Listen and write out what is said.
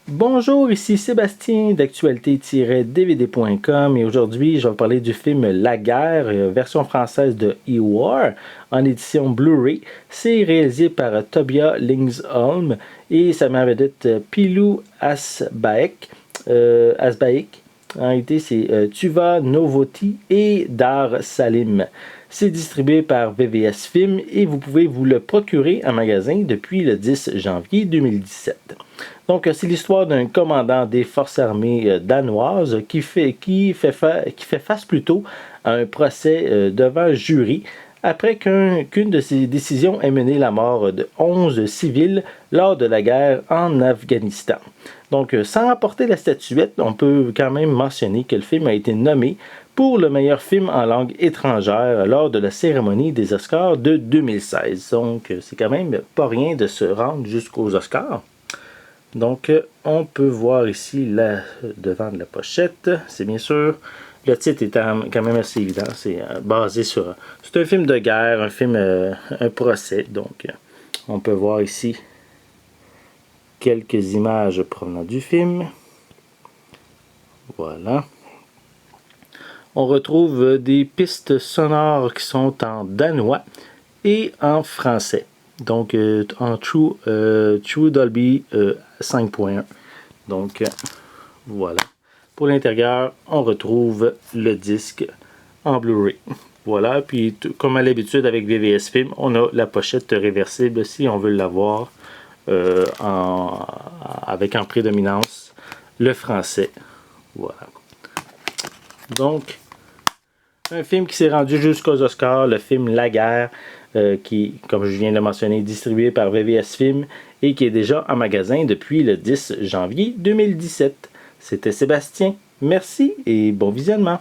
Bonjour, ici Sébastien d'actualité-dvd.com et aujourd'hui je vais vous parler du film La Guerre, version française de E-War en édition Blu-ray. C'est réalisé par Tobias Lindholm et sa mère vedette Pilou Asbæk. En réalité, c'est Tuva Novotny et Dar Salim. C'est distribué par VVS Film et vous pouvez vous le procurer en magasin depuis le 10 janvier 2017. Donc, c'est l'histoire d'un commandant des forces armées danoises qui fait face plutôt à un procès devant un jury après qu'une de ses décisions ait mené la mort de 11 civils lors de la guerre en Afghanistan. Donc, sans rapporter la statuette, on peut quand même mentionner que le film a été nommé pour le meilleur film en langue étrangère lors de la cérémonie des Oscars de 2016. Donc, c'est quand même pas rien de se rendre jusqu'aux Oscars. Donc, on peut voir ici devant de la pochette, c'est bien sûr, le titre est quand même assez évident, c'est basé sur... C'est un film de guerre, un procès, donc on peut voir ici quelques images provenant du film. Voilà. On retrouve des pistes sonores qui sont en danois et en français. Donc en True Dolby 5.1. Donc voilà. Pour l'intérieur, on retrouve le disque en Blu-ray. Voilà, puis comme à l'habitude avec VVS Film, on a la pochette réversible si on veut l'avoir avec en prédominance le français. Voilà. Donc, un film qui s'est rendu jusqu'aux Oscars, le film La Guerre, qui, comme je viens de le mentionner, est distribué par VVS Film et qui est déjà en magasin depuis le 10 janvier 2017. C'était Sébastien. Merci et bon visionnement.